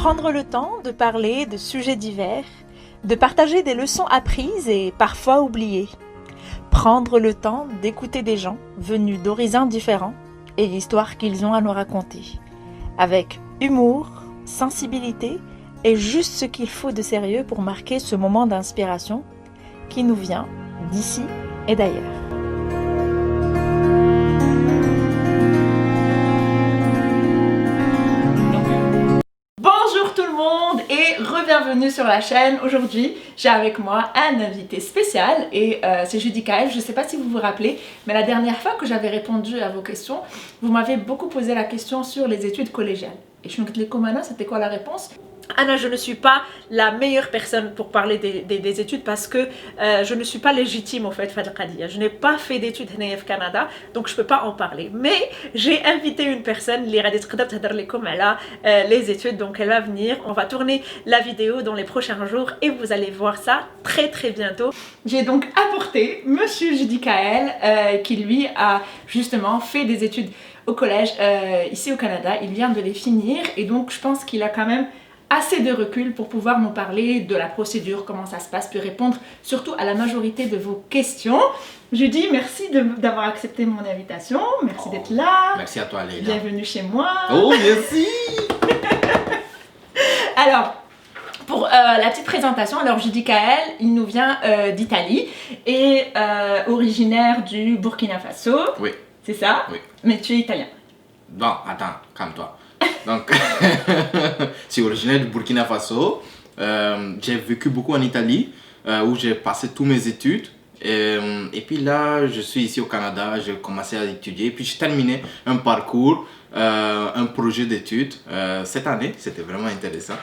Prendre le temps de parler de sujets divers, de partager des leçons apprises et parfois oubliées. Prendre le temps d'écouter des gens venus d'horizons différents et l'histoire qu'ils ont à nous raconter. Avec humour, sensibilité et juste ce qu'il faut de sérieux pour marquer ce moment d'inspiration qui nous vient d'ici et d'ailleurs. Bonjour tout le monde et re-bienvenue sur la chaîne. Aujourd'hui, j'ai avec moi un invité spécial et c'est Judy Kael. Je ne sais pas si vous vous rappelez, mais la dernière fois que j'avais répondu à vos questions, vous m'avez beaucoup posé la question sur les études collégiales. Et je me disais, Komana, c'était quoi la réponse? Anna, je ne suis pas la meilleure personne pour parler des études parce que je ne suis pas légitime au fait. Je n'ai pas fait d'études au Canada, donc je ne peux pas en parler. Mais j'ai invité une personne, les études, donc elle va venir. On va tourner la vidéo dans les prochains jours et vous allez voir ça très bientôt. J'ai donc apporté Monsieur Judy Kael qui lui a justement fait des études au collège ici au Canada. Il vient de les finir et donc je pense qu'il a quand même assez de recul pour pouvoir nous parler de la procédure, comment ça se passe, puis répondre surtout à la majorité de vos questions. Judy, merci d'avoir accepté mon invitation, merci d'être là. Merci à toi Leila. Bienvenue chez moi. Oh merci. Alors, pour la petite présentation, alors Judy Kael, il nous vient d'Italie et originaire du Burkina Faso. Oui. C'est ça? Oui. Mais tu es italien. Bon, attends, calme-toi. Donc, je suis originaire du Burkina Faso. J'ai vécu beaucoup en Italie, où j'ai passé toutes mes études. Et puis là, je suis ici au Canada, j'ai commencé à étudier. Puis j'ai terminé un parcours, un projet d'études cette année. C'était vraiment intéressant.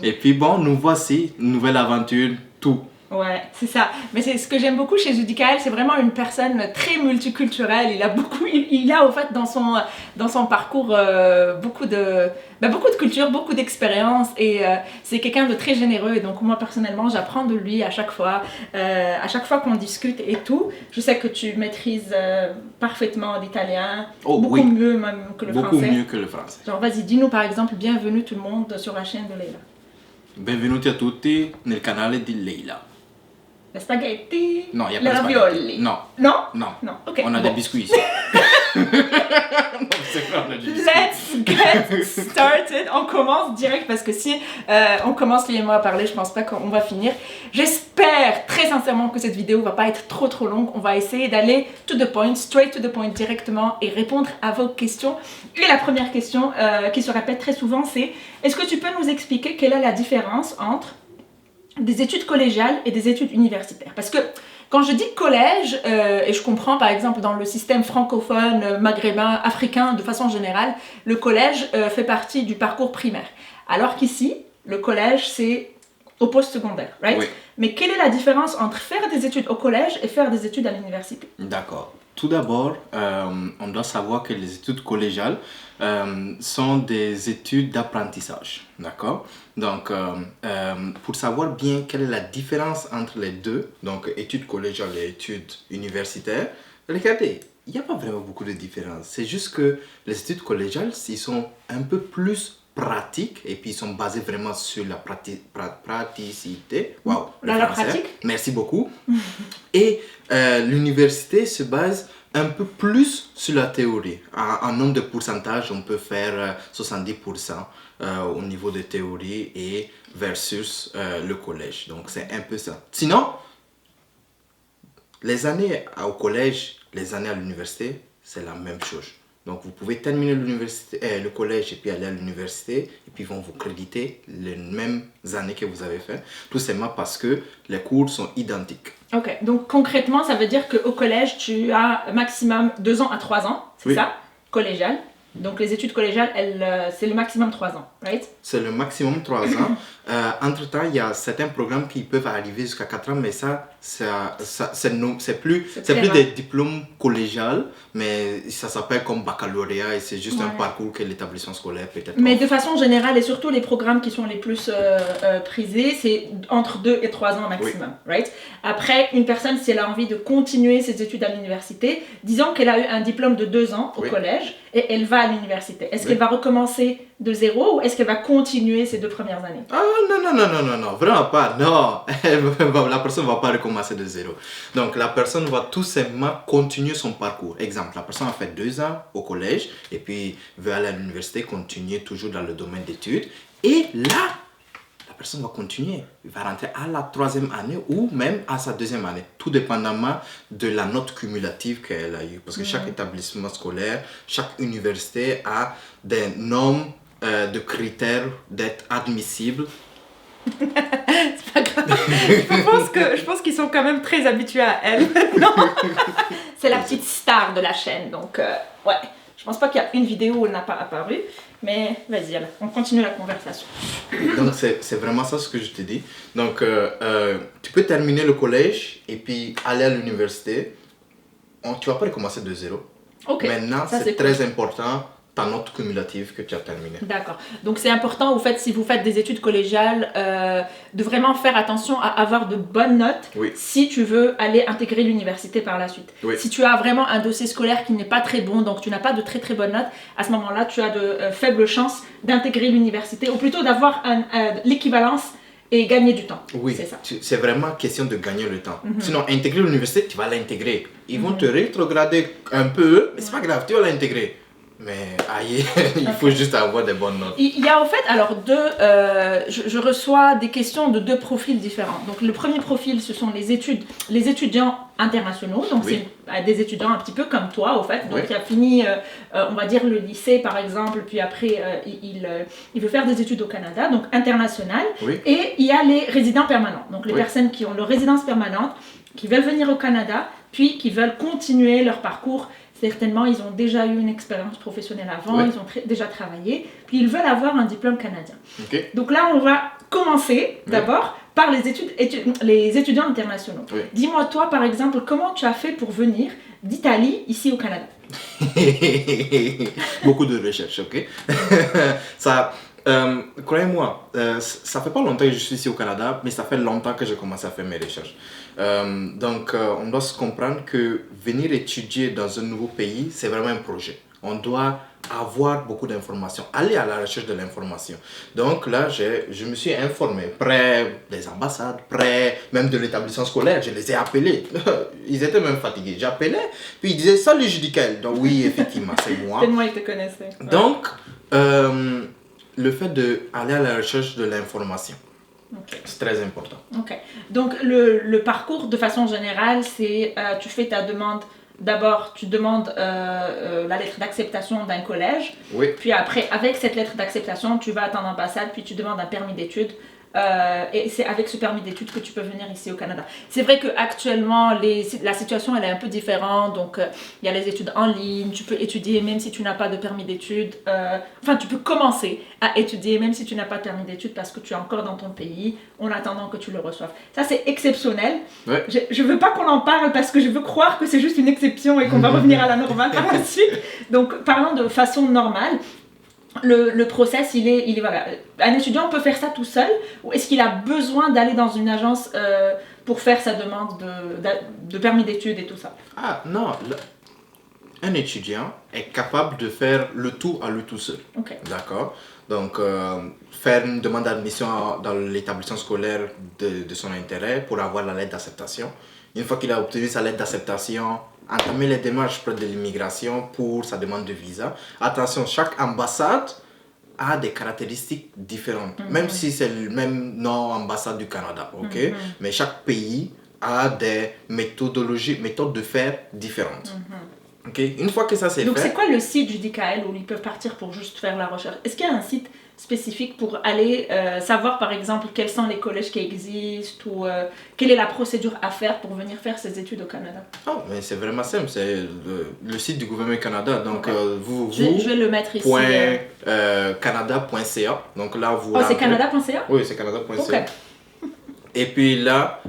Et puis bon, nous voici, une nouvelle aventure, tout. Ouais, c'est ça. Mais c'est ce que j'aime beaucoup chez Judy Kael, c'est vraiment une personne très multiculturelle. Il a au fait dans son parcours beaucoup de culture, beaucoup d'expérience et c'est quelqu'un de très généreux. Et donc moi personnellement, j'apprends de lui à chaque fois qu'on discute et tout. Je sais que tu maîtrises parfaitement l'italien, beaucoup mieux même que le français. Beaucoup mieux que le français. Genre vas-y, dis-nous par exemple, bienvenue tout le monde sur la chaîne de Leila. Benvenuti a tutti nel canale di Leila. Les spaghetti, non, il n'y a les pas de ravioli. Non. Non? Non. Non. Ok. On a des biscuits ici. Let's get started. On commence direct parce que si on commence lui et moi à parler, je pense pas qu'on va finir. J'espère très sincèrement que cette vidéo va pas être trop longue. On va essayer d'aller to the point, straight to the point directement et répondre à vos questions. Et la première question qui se répète très souvent, c'est est-ce que tu peux nous expliquer quelle est la différence entre des études collégiales et des études universitaires? Parce que quand je dis collège, et je comprends par exemple dans le système francophone, maghrébin, africain de façon générale, le collège fait partie du parcours primaire. Alors qu'ici, le collège c'est au post-secondaire, right? Oui. Mais quelle est la différence entre faire des études au collège et faire des études à l'université? D'accord. Tout d'abord, on doit savoir que les études collégiales sont des études d'apprentissage, d'accord? Donc, pour savoir bien quelle est la différence entre les deux, donc études collégiales et études universitaires, regardez, il n'y a pas vraiment beaucoup de différence. C'est juste que les études collégiales, ils sont un peu plus pratiques et puis ils sont basés vraiment sur la praticité. Waouh, la pratique. Merci beaucoup. Et l'université se base un peu plus sur la théorie. En nombre de pourcentage, on peut faire 70% au niveau de théorie et versus le collège. Donc c'est un peu ça. Sinon, les années au collège, les années à l'université, c'est la même chose. Donc vous pouvez terminer le collège et puis aller à l'université et puis ils vont vous créditer les mêmes années que vous avez fait, tout simplement parce que les cours sont identiques. Ok, donc concrètement ça veut dire qu'au collège tu as maximum 2 ans à 3 ans, c'est ça? Collégial. Donc les études collégiales, c'est le maximum 3 ans, right? C'est le maximum 3 ans. Entre-temps, il y a certains programmes qui peuvent arriver jusqu'à 4 ans, mais c'est plus des diplômes collégiaux, mais ça s'appelle comme baccalauréat et c'est juste un parcours que l'établissement scolaire peut-être. Mais de façon générale, et surtout les programmes qui sont les plus prisés, c'est entre 2 et 3 ans maximum, right? Après, une personne, si elle a envie de continuer ses études à l'université, disons qu'elle a eu un diplôme de 2 ans au collège, et elle va à l'université, est-ce qu'elle va recommencer de zéro ou est-ce qu'elle va continuer ces 2 premières années? Ah non, vraiment pas, non. La personne ne va pas recommencer de zéro. Donc la personne va tout simplement continuer son parcours. Exemple, la personne a fait 2 ans au collège et puis veut aller à l'université, continuer toujours dans le domaine d'études. Et là, la personne va continuer. Il va rentrer à la 3e année ou même à sa 2e année, tout dépendamment de la note cumulative qu'elle a eue. Parce que chaque établissement scolaire, chaque université a des normes de critères d'être admissible. C'est pas grave. Je pense qu'ils sont quand même très habitués à elle maintenant. C'est la petite star de la chaîne, donc ouais. Je pense pas qu'il y a une vidéo où elle n'a pas apparu, mais vas-y, on continue la conversation. Donc c'est vraiment ça ce que je te dis. Donc tu peux terminer le collège et puis aller à l'université. Tu vas pas recommencer de zéro. Ok. Maintenant, ça, c'est cool. très important ta note cumulative que tu as terminée. D'accord. Donc c'est important, au fait, si vous faites des études collégiales, de vraiment faire attention à avoir de bonnes notes si tu veux aller intégrer l'université par la suite. Oui. Si tu as vraiment un dossier scolaire qui n'est pas très bon, donc tu n'as pas de très très bonnes notes, à ce moment-là, tu as de faibles chances d'intégrer l'université, ou plutôt d'avoir l'équivalence et gagner du temps. Oui, c'est ça. C'est vraiment question de gagner le temps. Sinon, intégrer l'université, tu vas l'intégrer. Ils vont te rétrograder un peu, mais c'est pas grave, tu vas l'intégrer. Mais aïe, il faut juste avoir des bonnes notes. Il y a en fait, alors je reçois des questions de 2 profils différents. Donc le premier profil, ce sont les étudiants internationaux. Donc c'est des étudiants un petit peu comme toi, au fait. Donc qui a fini, on va dire le lycée par exemple, puis après il veut faire des études au Canada, donc international. Et il y a les résidents permanents. Donc les personnes qui ont leur résidence permanente, qui veulent venir au Canada, puis qui veulent continuer leur parcours. Certainement, ils ont déjà eu une expérience professionnelle avant, ils ont déjà travaillé, puis ils veulent avoir un diplôme canadien. Donc là, on va commencer d'abord par les étudiants internationaux. Dis-moi, toi, par exemple, comment tu as fait pour venir d'Italie ici au Canada? Beaucoup de recherches, ok? Croyez-moi, ça fait pas longtemps que je suis ici au Canada, mais ça fait longtemps que j'ai commencé à faire mes recherches. Donc, on doit se comprendre que venir étudier dans un nouveau pays, c'est vraiment un projet. On doit avoir beaucoup d'informations, aller à la recherche de l'information. Donc là, je me suis informé, près des ambassades, près même de l'établissement scolaire, je les ai appelés. Ils étaient même fatigués. J'appelais, puis ils disaient « Salut Judicaël ». Donc oui, effectivement, c'est moi. Tellement ils te connaissaient. Donc, le fait d'aller à la recherche de l'information, c'est très important. Donc le parcours de façon générale, c'est tu fais ta demande. D'abord, tu demandes la lettre d'acceptation d'un collège. Puis après, avec cette lettre d'acceptation, tu vas à ton ambassade, puis tu demandes un permis d'études. Et c'est avec ce permis d'études que tu peux venir ici au Canada. C'est vrai qu'actuellement, la situation elle est un peu différente. Donc, il y a les études en ligne. Tu peux étudier même si tu n'as pas de permis d'études. Enfin, tu peux commencer à étudier même si tu n'as pas de permis d'études parce que tu es encore dans ton pays en attendant que tu le reçoives. Ça, c'est exceptionnel. Je ne veux pas qu'on en parle parce que je veux croire que c'est juste une exception et qu'on va revenir à la normale par la suite. Donc, parlons de façon normale. Le process, il est voilà. Un étudiant peut faire ça tout seul ou est-ce qu'il a besoin d'aller dans une agence pour faire sa demande de permis d'études et tout ça? Ah non, un étudiant est capable de faire le tout à lui tout seul. D'accord? Donc, faire une demande d'admission dans l'établissement scolaire de son intérêt pour avoir la lettre d'acceptation. Une fois qu'il a obtenu sa lettre d'acceptation, entamer les démarches près de l'immigration pour sa demande de visa. Attention, chaque ambassade a des caractéristiques différentes, même si c'est le même nom ambassade du Canada, mais chaque pays a des méthodes de faire différentes. Une fois que ça c'est fait... Donc c'est quoi le site Judicaël où ils peuvent partir pour juste faire la recherche? Est-ce qu'il y a un site spécifique pour aller savoir par exemple quels sont les collèges qui existent ou quelle est la procédure à faire pour venir faire ses études au Canada? Mais c'est vraiment simple, c'est le site du gouvernement Canada. Donc je vais le mettre ici. .canada.ca. Donc là vous. C'est canada.ca? Oui, c'est canada.ca. Et puis là,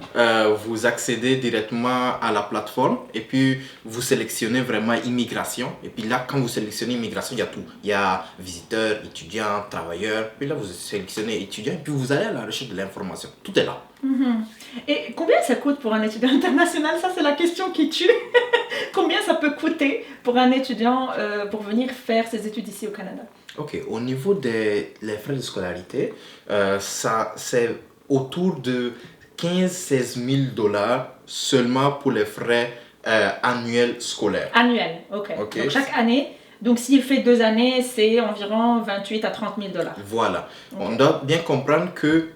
vous accédez directement à la plateforme et puis vous sélectionnez vraiment immigration. Et puis là, quand vous sélectionnez immigration, il y a tout. Il y a visiteurs, étudiants, travailleurs. Puis là, vous sélectionnez étudiants et puis vous allez à la recherche de l'information. Tout est là. Et combien ça coûte pour un étudiant international? Ça, c'est la question qui tue. Combien ça peut coûter pour un étudiant pour venir faire ses études ici au Canada? Ok, au niveau des les frais de scolarité, ça c'est autour de 15 000 à 16 000 $ seulement pour les frais annuels scolaires. Annuel, ok. Ok. Donc chaque année, donc s'il fait 2 années, c'est environ 28 à 30 000 $. Voilà. Ok. On doit bien comprendre que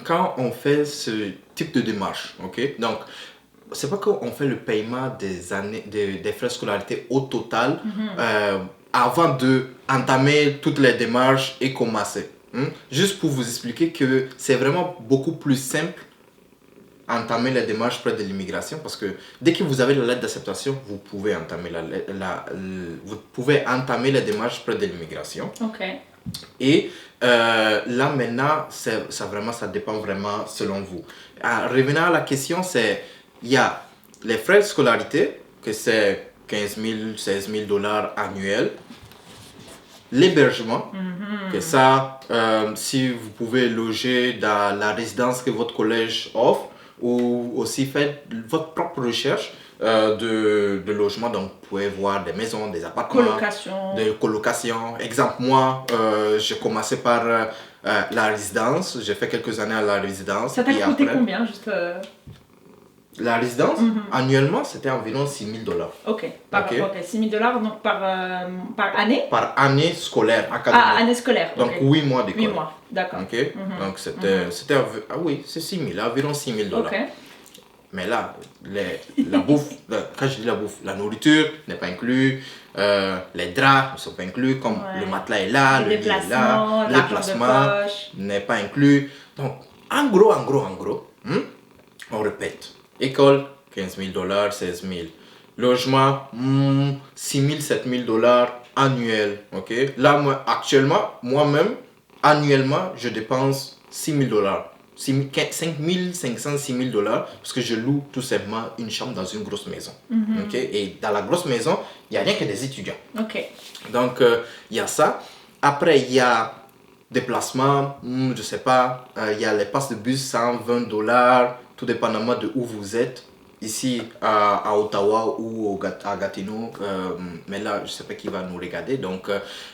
quand on fait ce type de démarche, ok, donc c'est pas qu'on fait le paiement des années, des frais de scolarité au total avant de entamer toutes les démarches et commencer. Juste pour vous expliquer que c'est vraiment beaucoup plus simple entamer les démarches près de l'immigration parce que dès que vous avez la lettre d'acceptation, vous pouvez entamer vous pouvez entamer les démarches près de l'immigration. Ok. Et là maintenant, ça dépend vraiment selon vous. Revenant à la question, il y a les frais de scolarité, que c'est 15 000, 16 000 $ annuels. L'hébergement, que ça, si vous pouvez loger dans la résidence que votre collège offre, ou aussi faites votre propre recherche de logement. Donc, vous pouvez voir des maisons, des appartements. Colocation. Des colocations. Exemple, moi, j'ai commencé par la résidence. J'ai fait quelques années à la résidence. Ça t'a et coûté après, combien juste la résidence, annuellement, c'était environ 6 000 $. Ok, ok, 6 000 $ donc par année? Par année scolaire, académique. Ah, année scolaire. Donc, ok. 8 mois d'école. 8 mois, d'accord. Ok, donc c'était ah oui, c'est 6 000, environ 6 000 $. Ok. Mais là, la bouffe, quand je dis la bouffe, la nourriture n'est pas inclus, les draps ne sont pas inclus, comme Ouais. le matelas est là, le lit est là, les l'argent placements de poche. n'est pas inclus. Donc, en gros, on répète. École, 15 000 $, 16 000. Logement, 6 000, 7 000 $ annuel. Ok? Là, moi, actuellement, moi-même, annuellement, je dépense 6 000 $. 5 500, 6 000 $ parce que je loue tout simplement une chambre dans une grosse maison. Ok? Et dans la grosse maison, il n'y a rien que des étudiants. Ok. Donc, il y a ça. Après, il y a déplacement, je sais pas, il y a les passes de bus, 120 $, tout dépendamment de où vous êtes. Ici, à Ottawa ou à Gatineau, mais là, je sais pas qui va nous regarder. Donc,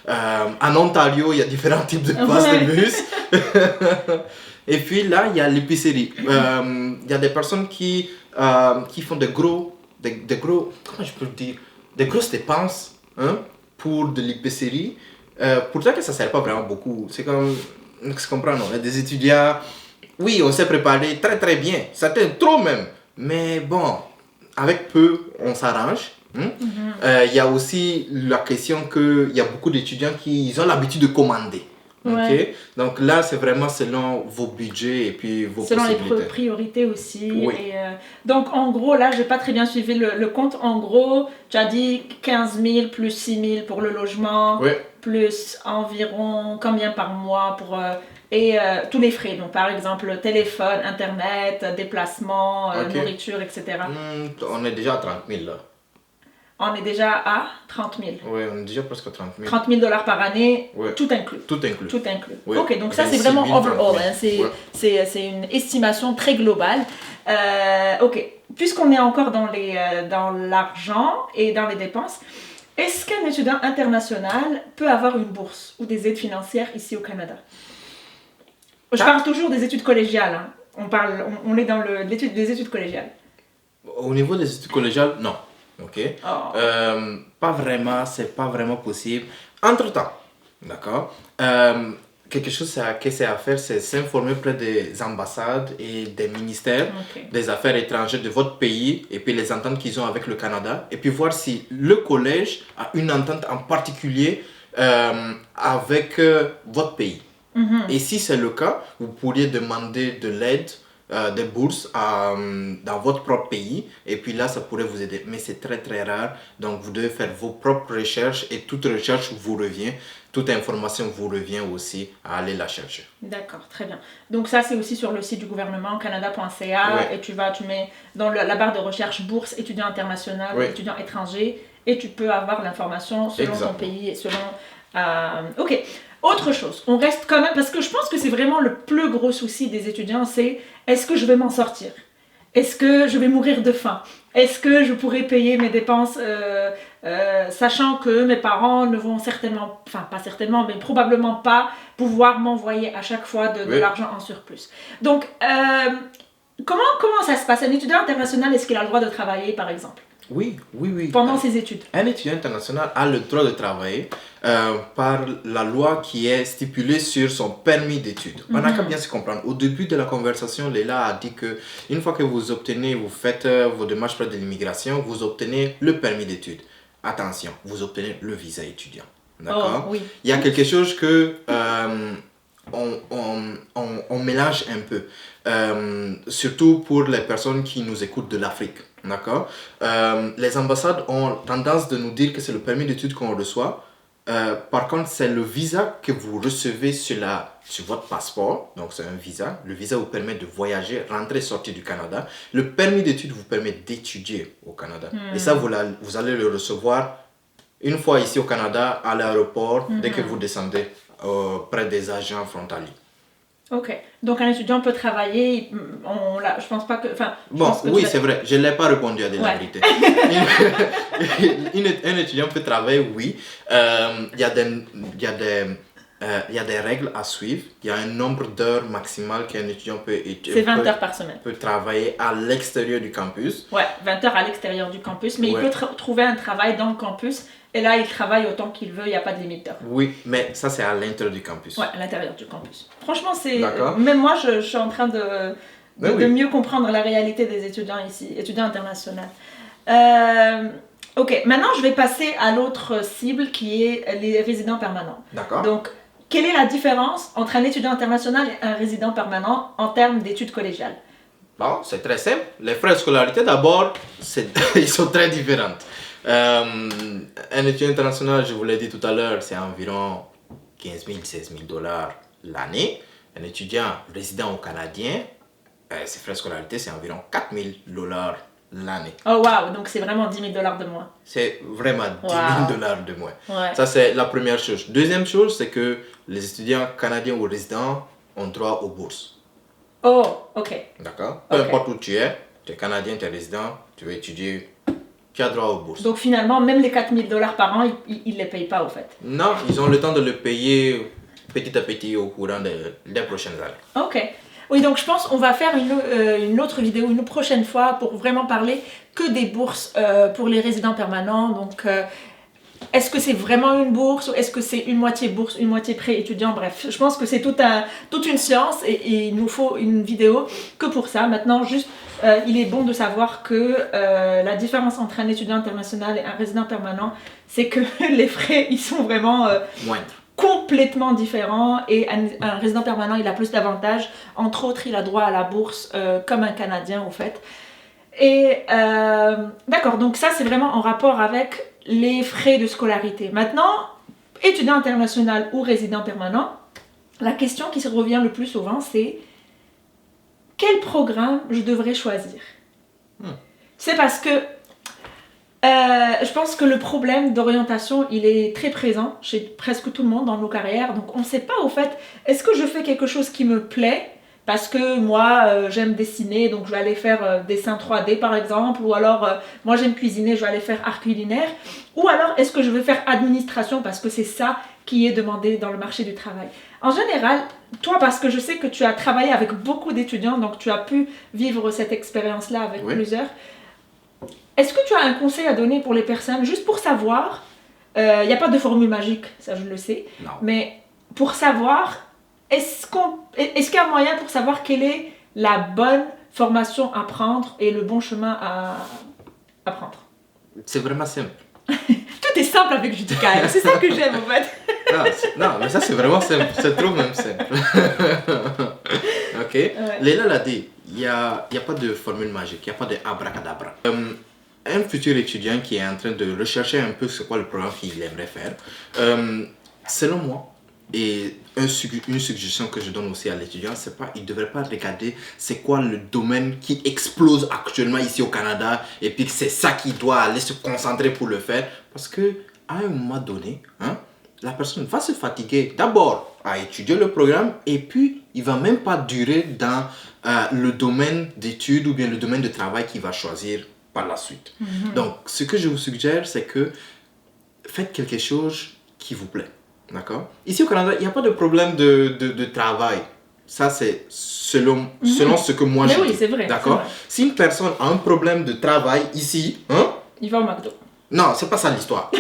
en Ontario, il y a différents types de passes de bus. Et puis là, il y a l'épicerie. Il y a des personnes qui font des gros, comment je peux dire, des grosses dépenses pour de l'épicerie. Pourtant que ça ne sert pas vraiment beaucoup. C'est comme, tu comprends, non? Il y a des étudiants, oui, on s'est préparé très très bien, certains trop même. Mais bon, avec peu, on s'arrange. Il y a aussi la question qu'il y a beaucoup d'étudiants qui ont l'habitude de commander. Ouais. Okay? Donc là, c'est vraiment selon vos budgets et puis vos possibilités. Selon les priorités aussi. Oui. Et, donc en gros, là, je n'ai pas très bien suivi le compte. En gros, tu as dit 15 000 plus 6 000 pour le logement, Oui. plus environ combien par mois pour... tous les frais, donc par exemple téléphone, internet, déplacement, Ok. nourriture, etc. On est déjà à 30 000 là. On est déjà à 30 000. Oui, on est déjà presque à 30 000. 30 000 $ par année, Ouais. tout inclus. Tout inclus. Tout inclus. Oui. Ok, donc ça c'est 26 vraiment 000, overall, 30 000. hein, c'est une estimation très globale. Ok, puisqu'on est encore dans l'argent et dans les dépenses, est-ce qu'un étudiant international peut avoir une bourse ou des aides financières ici au Canada? Je parle toujours des études collégiales. Hein. On est dans des études collégiales. Au niveau des études collégiales, non. Ok. Oh. Pas vraiment, c'est pas vraiment possible. Entre-temps, d'accord, quelque chose que c'est à faire, c'est s'informer près des ambassades et des ministères des affaires étrangères de votre pays et puis les ententes qu'ils ont avec le Canada et puis voir si le collège a une entente en particulier avec votre pays. Et si c'est le cas, vous pourriez demander de l'aide, des bourses dans votre propre pays et puis là ça pourrait vous aider, mais c'est très très rare, donc vous devez faire vos propres recherches et toute recherche vous revient, toute information vous revient aussi à aller la chercher. D'accord, très bien. Donc ça c'est aussi sur le site du gouvernement canada.ca Ouais. et tu mets dans la barre de recherche bourse étudiant international, Ouais. étudiant étranger et tu peux avoir l'information selon ton Exactement. pays et selon... Ok, autre chose, on reste quand même, parce que je pense que c'est vraiment le plus gros souci des étudiants, c'est est-ce que je vais m'en sortir? Est-ce que je vais mourir de faim? Est-ce que je pourrai payer mes dépenses sachant que mes parents ne vont certainement, enfin pas certainement, mais probablement pas pouvoir m'envoyer à chaque fois de l'argent en surplus. Donc, comment ça se passe? Un étudiant international, est-ce qu'il a le droit de travailler, par exemple? Oui. Pendant ses études. Un étudiant international a le droit de travailler par la loi qui est stipulée sur son permis d'études. On n'a qu'à bien se comprendre. Au début de la conversation, Léla a dit que une fois que vous faites vos démarches près de l'immigration, vous obtenez le permis d'études. Attention, vous obtenez le visa étudiant. D'accord? Oh, oui. Il y a quelque chose que on mélange un peu. Surtout pour les personnes qui nous écoutent de l'Afrique. D'accord? Les ambassades ont tendance de nous dire que c'est le permis d'études qu'on reçoit. Par contre, c'est le visa que vous recevez sur votre passeport. Donc, c'est un visa. Le visa vous permet de voyager, rentrer, sortir du Canada. Le permis d'études vous permet d'étudier au Canada. Et ça, vous allez le recevoir une fois ici au Canada, à l'aéroport, dès que vous descendez près des agents frontaliers. Ok. Donc un étudiant peut travailler, je pense pas que... Bon, oui, c'est vrai, je ne l'ai pas répondu à la vérité. Un étudiant peut travailler, oui. Il y a des règles à suivre. Il y a un nombre d'heures maximales qu'un étudiant c'est 20 heures par semaine. Peut travailler à l'extérieur du campus. Ouais, 20 heures à l'extérieur du campus, mais il peut trouver un travail dans le campus. Et là, il travaille autant qu'il veut, il n'y a pas de limite d'heure. Oui, mais ça, c'est à l'intérieur du campus. Ouais, à l'intérieur du campus. Franchement, c'est... Même moi, je suis en train de mieux comprendre la réalité des étudiants ici, étudiants internationaux. Ok, maintenant, je vais passer à l'autre cible qui est les résidents permanents. D'accord. Donc, quelle est la différence entre un étudiant international et un résident permanent en termes d'études collégiales? Bon, c'est très simple. Les frais de scolarité, d'abord, ils sont très différents. Un étudiant international, je vous l'ai dit tout à l'heure, c'est environ 15 000, 16 000 dollars l'année. Un étudiant résident au Canadien, ses frais de scolarité, c'est environ 4 000 dollars l'année. Oh wow, donc c'est vraiment 10 000 dollars de moins. C'est vraiment 10 000 dollars de moins. Ouais. Ça, c'est la première chose. Deuxième chose, c'est que les étudiants canadiens ou résidents ont droit aux bourses. Oh, ok. D'accord? Peu importe où tu es canadien, tu es résident, tu veux étudier, tu as droit aux bourses. Donc finalement, même les 4 000 dollars par an, ils ne les payent pas au fait? Non, ils ont le temps de le payer petit à petit au courant des prochaines années. Ok. Oui, donc je pense qu'on va faire une autre vidéo une prochaine fois pour vraiment parler que des bourses pour les résidents permanents. Donc, est-ce que c'est vraiment une bourse ou est-ce que c'est une moitié bourse, une moitié prêt étudiant? Bref, je pense que c'est toute une science et il nous faut une vidéo que pour ça. Maintenant, juste, il est bon de savoir que la différence entre un étudiant international et un résident permanent, c'est que les frais, ils sont vraiment... moindres. Complètement différent et un résident permanent il a plus d'avantages, entre autres il a droit à la bourse comme un Canadien au fait. Et d'accord, donc ça c'est vraiment en rapport avec les frais de scolarité. Maintenant, étudiant international ou résident permanent, la question qui se revient le plus souvent c'est quel programme je devrais choisir? C'est parce que je pense que le problème d'orientation, il est très présent chez presque tout le monde dans nos carrières. Donc on ne sait pas au fait, est-ce que je fais quelque chose qui me plaît parce que moi j'aime dessiner, donc je vais aller faire dessin 3D par exemple, ou alors moi j'aime cuisiner, je vais aller faire art culinaire, ou alors est-ce que je vais faire administration parce que c'est ça qui est demandé dans le marché du travail. En général, toi, parce que je sais que tu as travaillé avec beaucoup d'étudiants, donc tu as pu vivre cette expérience-là avec plusieurs. Est-ce que tu as un conseil à donner pour les personnes, juste pour savoir, il n'y a pas de formule magique, ça je le sais, mais pour savoir, est-ce qu'il y a un moyen pour savoir quelle est la bonne formation à prendre et le bon chemin à prendre? C'est vraiment simple. Tout est simple avec Judica, c'est ça que j'aime en fait. Non, mais ça c'est vraiment simple, c'est trop même simple. Ok, Léla l'a dit, il n'y a pas de formule magique, il n'y a pas de abracadabra. Un futur étudiant qui est en train de rechercher un peu c'est quoi le programme qu'il aimerait faire, selon moi, et une suggestion que je donne aussi à l'étudiant, c'est pas, il ne devrait pas regarder c'est quoi le domaine qui explose actuellement ici au Canada et puis c'est ça qu'il doit aller se concentrer pour le faire, parce que à un moment donné, la personne va se fatiguer d'abord à étudier le programme et puis il ne va même pas durer dans le domaine d'études ou bien le domaine de travail qu'il va choisir par la suite. Donc, ce que je vous suggère, c'est que faites quelque chose qui vous plaît. D'accord? Ici au Canada, il n'y a pas de problème de travail. Ça, c'est selon ce que moi je dis. Mais oui, c'est vrai. D'accord? C'est vrai. Si une personne a un problème de travail ici, Il va au McDo. non, c'est pas ça l'histoire.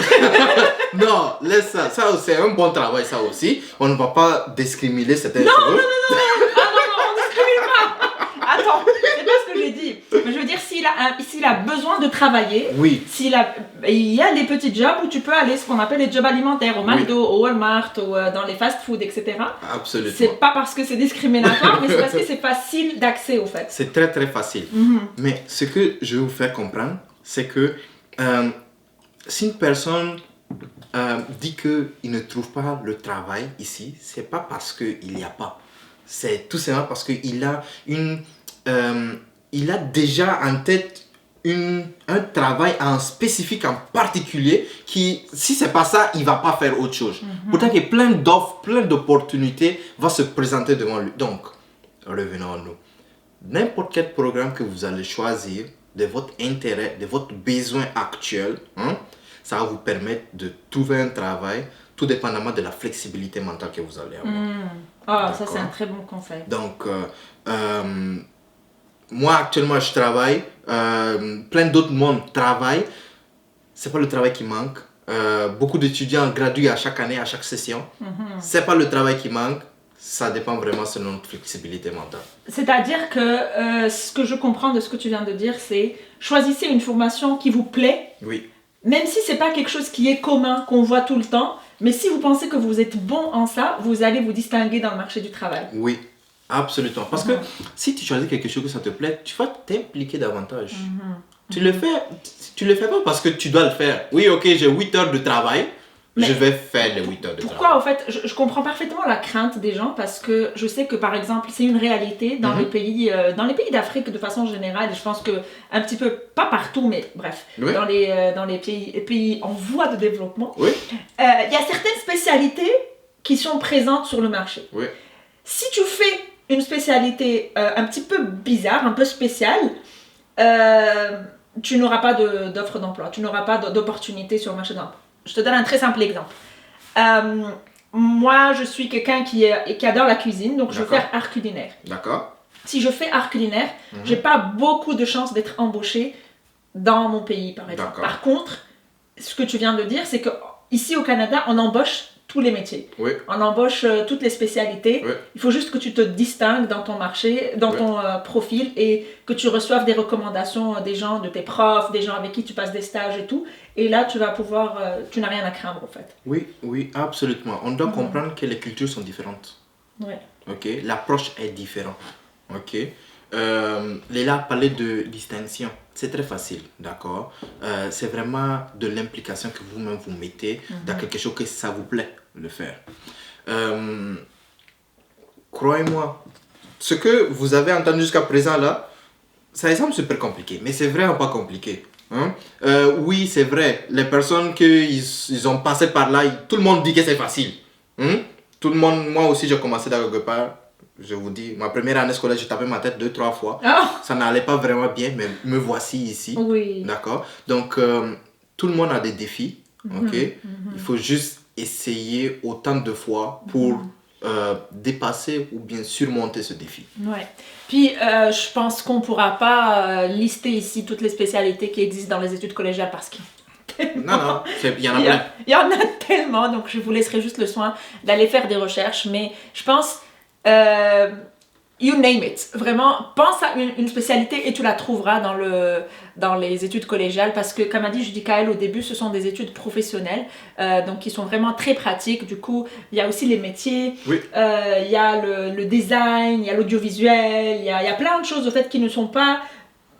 Non, laisse ça. Ça, c'est un bon travail, ça aussi. On ne va pas discriminer certaines choses. Ah non, on discrimine pas. Attends, c'est pas ce que j'ai dit. Mais je veux dire, s'il a besoin de travailler, Oui. il y a des petits jobs où tu peux aller, ce qu'on appelle les jobs alimentaires, au McDo, au Walmart, ou dans les fast-food, etc. Absolument. C'est pas parce que c'est discriminatoire, mais c'est parce que c'est facile d'accès, au fait. C'est très, très facile. Mais ce que je vais vous faire comprendre, c'est que si une personne dit qu'il ne trouve pas le travail ici, c'est pas parce qu'il n'y a pas. C'est tout simplement parce qu'il a il a déjà en tête un travail en spécifique, en particulier, qui, si c'est pas ça, il va pas faire autre chose. Pourtant, il y a plein d'offres, plein d'opportunités vont se présenter devant lui. Donc, revenons à nous. N'importe quel programme que vous allez choisir, de votre intérêt, de votre besoin actuel, ça va vous permettre de trouver un travail, tout dépendamment de la flexibilité mentale que vous allez avoir. Ça c'est un très bon conseil. Donc, moi actuellement je travaille, plein d'autres monde travaillent, c'est pas le travail qui manque. Beaucoup d'étudiants graduent à chaque année, à chaque session. C'est pas le travail qui manque, ça dépend vraiment de notre flexibilité mentale. C'est-à-dire que ce que je comprends de ce que tu viens de dire, c'est choisissez une formation qui vous plaît. Oui. Même si c'est pas quelque chose qui est commun, qu'on voit tout le temps, mais si vous pensez que vous êtes bon en ça, vous allez vous distinguer dans le marché du travail. Oui, absolument. Parce que si tu choisis quelque chose que ça te plaît, tu vas t'impliquer davantage. Tu le fais pas parce que tu dois le faire. Oui, ok, j'ai 8 heures de travail. Mais je vais faire les 8 heures de travail. Pourquoi, en fait, je comprends parfaitement la crainte des gens parce que je sais que, par exemple, c'est une réalité dans les pays d'Afrique de façon générale. Et je pense que un petit peu, pas partout, mais bref, dans les pays en voie de développement, il y a certaines spécialités qui sont présentes sur le marché. Oui. Si tu fais une spécialité un petit peu bizarre, un peu spéciale, tu n'auras pas d'offre d'emploi, tu n'auras pas d'opportunité sur le marché d'emploi. Je te donne un très simple exemple. Moi, je suis quelqu'un qui adore la cuisine, donc je veux faire art culinaire. D'accord. Si je fais art culinaire, j'ai pas beaucoup de chances d'être embauchée dans mon pays, par exemple. Par contre, ce que tu viens de dire, c'est qu'ici au Canada, on embauche tous les métiers. Oui. On embauche toutes les spécialités. Oui. Il faut juste que tu te distingues dans ton marché, dans ton profil et que tu reçoives des recommandations des gens, de tes profs, des gens avec qui tu passes des stages et tout. Et là, tu vas pouvoir... tu n'as rien à craindre, en fait. Oui, absolument. On doit comprendre que les cultures sont différentes. Ouais. Ok. L'approche est différente. Ok. Léla parlait de distinction. C'est très facile, d'accord? C'est vraiment de l'implication que vous-même vous mettez dans quelque chose que ça vous plaît de faire. Croyez-moi, ce que vous avez entendu jusqu'à présent là, ça semble super compliqué, mais c'est vraiment pas compliqué. Oui, c'est vrai, les personnes ils ont passé par là, tout le monde dit que c'est facile. Tout le monde, moi aussi j'ai commencé dans quelque part. Je vous dis, ma première année scolaire, j'ai tapé ma tête 2-3 fois. Ça n'allait pas vraiment bien, mais me voici ici. Oui. D'accord? Donc, tout le monde a des défis. Ok? Il faut juste essayer autant de fois pour dépasser ou bien surmonter ce défi. Ouais. Puis, je pense qu'on ne pourra pas lister ici toutes les spécialités qui existent dans les études collégiales parce qu'il Non, il y en a plein. Il y en a tellement, donc je vous laisserai juste le soin d'aller faire des recherches. Mais je pense... you name it. Vraiment, pense à une spécialité et tu la trouveras dans les études collégiales parce que, comme a dit Judicaël au début, ce sont des études professionnelles, donc qui sont vraiment très pratiques. Du coup, il y a aussi les métiers, il y a le design, il y a l'audiovisuel, il y a plein de choses au fait qui ne sont pas...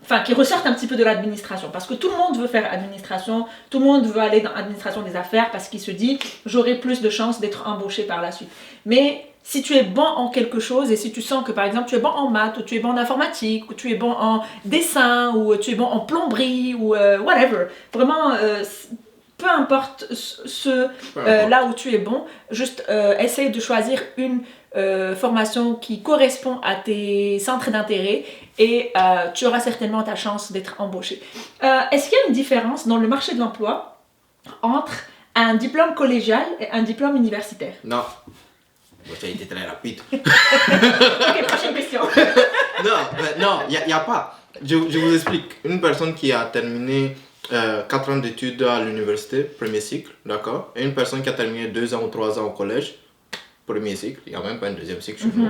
Enfin, qui ressortent un petit peu de l'administration. Parce que tout le monde veut faire administration, tout le monde veut aller dans l'administration des affaires parce qu'il se dit « j'aurai plus de chances d'être embauché par la suite ». Mais si tu es bon en quelque chose et si tu sens que par exemple tu es bon en maths, ou tu es bon en informatique, ou tu es bon en dessin, ou tu es bon en plomberie, ou whatever, vraiment, peu importe là où tu es bon, juste essaye de choisir une formation qui correspond à tes centres d'intérêt et tu auras certainement ta chance d'être embauché. Est-ce qu'il y a une différence dans le marché de l'emploi entre un diplôme collégial et un diplôme universitaire? Non. Bon, ça a été très rapide. Ok, prochaine question. Non, il n'y a pas. Je vous explique. Une personne qui a terminé 4 ans d'études à l'université, premier cycle, d'accord, et une personne qui a terminé 2 ans ou 3 ans au collège, premier cycle, il n'y a même pas un deuxième cycle chez nous.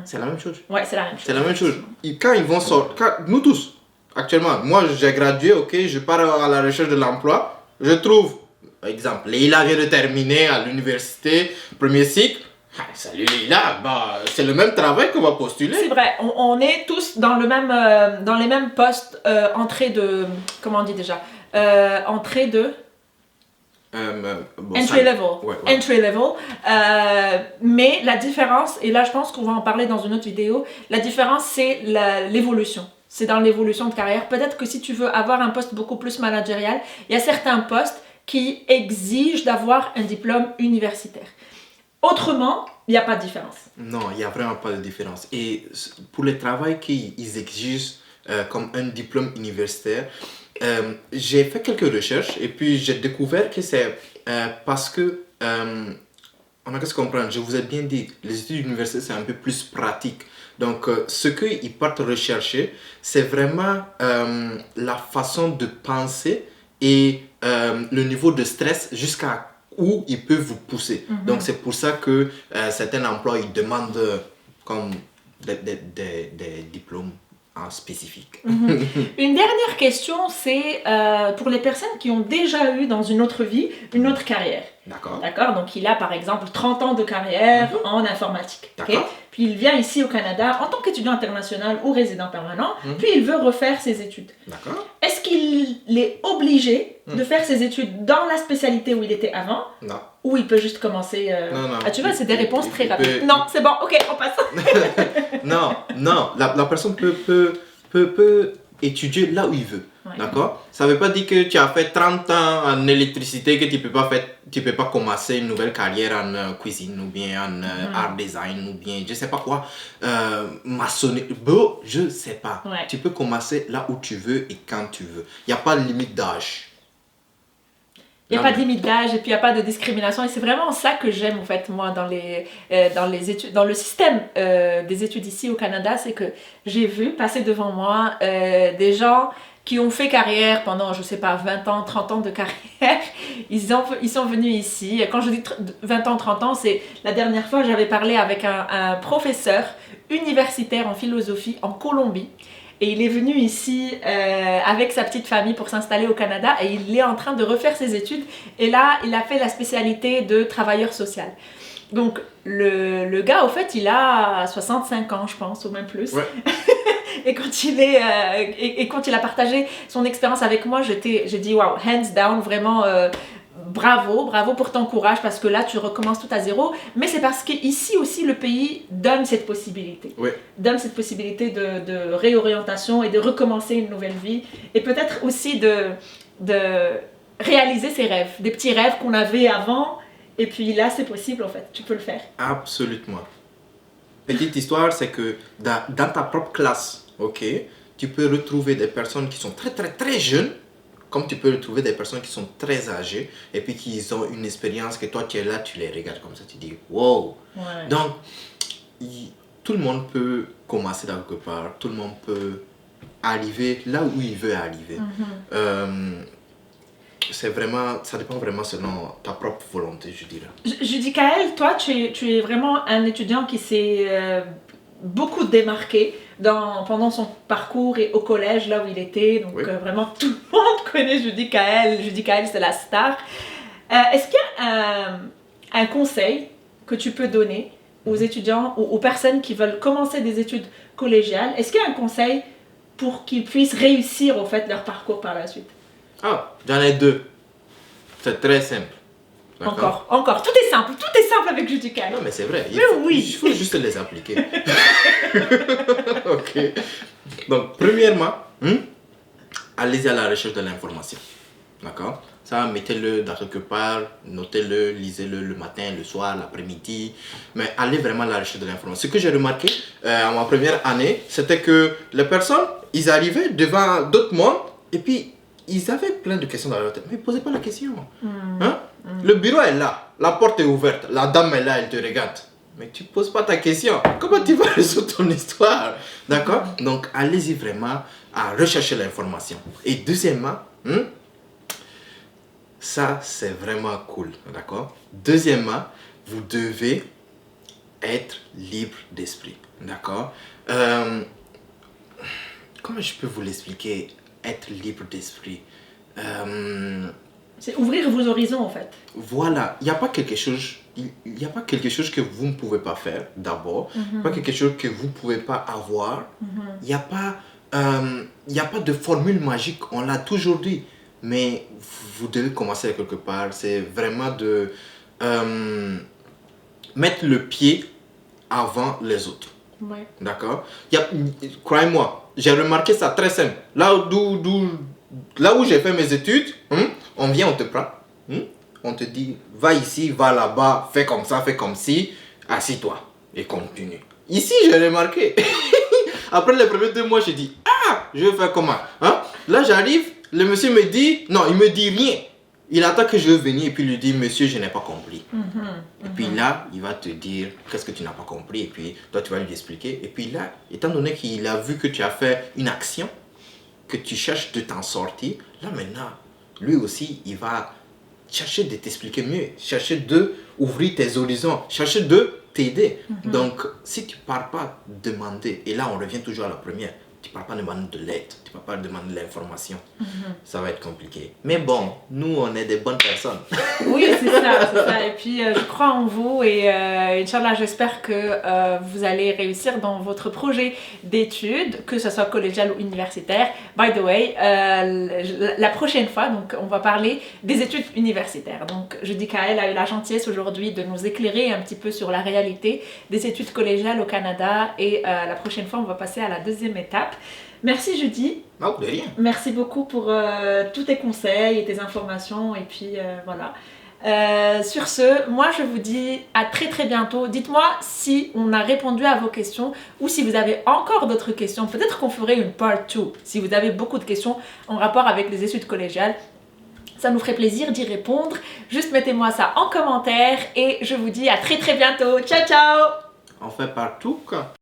C'est la même chose. Ouais, c'est la même chose. C'est la même chose. Quand ils vont sortir, nous tous, actuellement, moi j'ai gradué, ok, je pars à la recherche de l'emploi, je trouve, par exemple, Leïla vient de terminer à l'université, premier cycle. Ah, salut Leïla, bah, c'est le même travail qu'on va postuler. C'est vrai, on est tous dans le même, dans les mêmes postes, entrée de, comment on dit déjà, entrée de entry level, ouais. entry level. Mais la différence, et là je pense qu'on va en parler dans une autre vidéo, la différence c'est l'évolution. C'est dans l'évolution de carrière. Peut-être que si tu veux avoir un poste beaucoup plus managérial, il y a certains postes qui exigent d'avoir un diplôme universitaire. Autrement, il n'y a pas de différence. Non, il n'y a vraiment pas de différence. Et pour le travail qu'ils exigent comme un diplôme universitaire, j'ai fait quelques recherches et puis j'ai découvert que c'est parce que, on a qu'à se comprendre, je vous ai bien dit, les études universitaires c'est un peu plus pratique. Donc, ce qu'ils partent rechercher, c'est vraiment la façon de penser et le niveau de stress jusqu'à où ils peuvent vous pousser. Donc, c'est pour ça que certains emplois, ils demandent comme des diplômes en spécifique. Une dernière question, c'est pour les personnes qui ont déjà eu dans une autre vie, une autre carrière. D'accord. Donc, il a par exemple 30 ans de carrière en informatique. Okay? Puis il vient ici au Canada en tant qu'étudiant international ou résident permanent, puis il veut refaire ses études. Est-ce qu'il est obligé de faire ses études dans la spécialité où il était avant? Non. Ou il peut juste commencer... Non. Ah, tu vois, c'est des réponses très rapides. Non, c'est bon, ok, on passe. non, la personne peut étudier là où il veut. Ouais. D'accord? Ça ne veut pas dire que tu as fait 30 ans en électricité que tu ne peux pas commencer une nouvelle carrière en cuisine ou bien en art design ou bien je ne sais pas quoi, maçonnerie. Bon, je ne sais pas. Ouais. Tu peux commencer là où tu veux et quand tu veux. Il n'y a pas de limite d'âge. Il n'y a pas de limite d'âge et puis il n'y a pas de discrimination. Et c'est vraiment ça que j'aime en fait, moi, dans les études, dans le système des études ici au Canada, c'est que j'ai vu passer devant moi des gens qui ont fait carrière pendant, je sais pas, 20 ans, 30 ans de carrière. Ils sont venus ici. Quand je dis 20 ans, 30 ans, c'est la dernière fois, j'avais parlé avec un professeur universitaire en philosophie en Colombie. Et il est venu ici avec sa petite famille pour s'installer au Canada et il est en train de refaire ses études. Et là, il a fait la spécialité de travailleur social. Donc, le gars, au fait, il a 65 ans, je pense, ou même plus. Ouais. Et quand il a partagé son expérience avec moi, j'ai dit, wow, hands down, vraiment... bravo pour ton courage parce que là tu recommences tout à zéro, mais c'est parce qu'ici aussi le pays donne cette possibilité, donne cette possibilité de réorientation et de recommencer une nouvelle vie et peut-être aussi de réaliser ses rêves, des petits rêves qu'on avait avant et puis là c'est possible en fait, tu peux le faire. Absolument. Petite histoire, c'est que dans ta propre classe, ok, tu peux retrouver des personnes qui sont très très très jeunes. Comme tu peux retrouver des personnes qui sont très âgées et puis qui ont une expérience que toi tu es là, tu les regardes comme ça, tu dis wow. Ouais. Donc, tout le monde peut commencer dans quelque part, tout le monde peut arriver là où il veut arriver. C'est vraiment, ça dépend vraiment selon ta propre volonté, je dirais. Judicaël, toi tu es vraiment un étudiant qui s'est beaucoup démarqué pendant son parcours et au collège, là où il était. Donc vraiment tout le monde connaît Judicaël. Judicaël, c'est la star. Est-ce qu'il y a un conseil que tu peux donner aux étudiants ou aux personnes qui veulent commencer des études collégiales? Est-ce qu'il y a un conseil pour qu'ils puissent réussir au fait leur parcours par la suite? Ah, j'en ai 2. C'est très simple. Encore. Tout est simple avec Judicaël. Non, mais c'est vrai. Il faut juste les appliquer. Ok. Donc, premièrement, allez-y à la recherche de l'information. D'accord? Ça, mettez-le dans quelque part, notez-le, lisez-le le matin, le soir, l'après-midi. Mais allez vraiment à la recherche de l'information. Ce que j'ai remarqué en ma première année, c'était que les personnes, ils arrivaient devant d'autres mondes et puis ils avaient plein de questions dans leur tête. Mais posez pas la question. Hein? Le bureau est là, la porte est ouverte, la dame est là, elle te regarde. Mais tu poses pas ta question. Comment tu vas résoudre ton histoire? D'accord? Donc, allez-y vraiment à rechercher l'information. Et deuxièmement, ça, c'est vraiment cool. D'accord? Deuxièmement, vous devez être libre d'esprit. D'accord? Comment je peux vous l'expliquer? Être libre d'esprit. C'est ouvrir vos horizons en fait. Voilà, il n'y a pas quelque chose, il y a pas quelque chose que vous ne pouvez pas faire d'abord, pas quelque chose que vous ne pouvez pas avoir. Il n'y a pas, il y a pas de formule magique, on l'a toujours dit, mais vous devez commencer à quelque part. C'est vraiment de mettre le pied avant les autres. Ouais. D'accord? Croyez-moi, j'ai remarqué ça très simple. Là où j'ai fait mes études, on vient, on te prend. On te dit, va ici, va là-bas, fais comme ça, fais comme ci, assis-toi et continue. Ici, j'ai remarqué. Après les premiers 2 mois, j'ai dit, je vais faire comment? Là, j'arrive, le monsieur me dit, non, il me dit rien. Il attend que je vienne et puis il lui dit, monsieur, je n'ai pas compris. Et puis là, il va te dire, qu'est-ce que tu n'as pas compris? Et puis toi, tu vas lui expliquer. Et puis là, étant donné qu'il a vu que tu as fait une action, que tu cherches de t'en sortir, là maintenant, lui aussi, il va chercher de t'expliquer mieux, chercher de ouvrir tes horizons, chercher de t'aider. Donc, si tu ne pars pas demander, et là on revient toujours à la première, tu ne pars pas demander de l'aide, tu ne pars pas demander de l'information, ça va être compliqué. Mais bon, nous on est des bonnes personnes. Oui, c'est ça. Et puis je crois en vous et Inch'Allah, j'espère que vous allez réussir dans votre projet d'études, que ce soit collégial ou universitaire. By the way, la prochaine fois, donc, on va parler des études universitaires. Donc je dis qu'Aël a eu la gentillesse aujourd'hui de nous éclairer un petit peu sur la réalité des études collégiales au Canada et la prochaine fois, on va passer à la deuxième étape. Merci Judy. Non, de rien. Merci beaucoup pour tous tes conseils et tes informations. Et puis voilà. Sur ce, moi je vous dis à très très bientôt. Dites-moi si on a répondu à vos questions ou si vous avez encore d'autres questions. Peut-être qu'on ferait une part 2 si vous avez beaucoup de questions en rapport avec les études collégiales. Ça nous ferait plaisir d'y répondre. Juste mettez-moi ça en commentaire et je vous dis à très très bientôt. Ciao ciao. On fait partout quoi.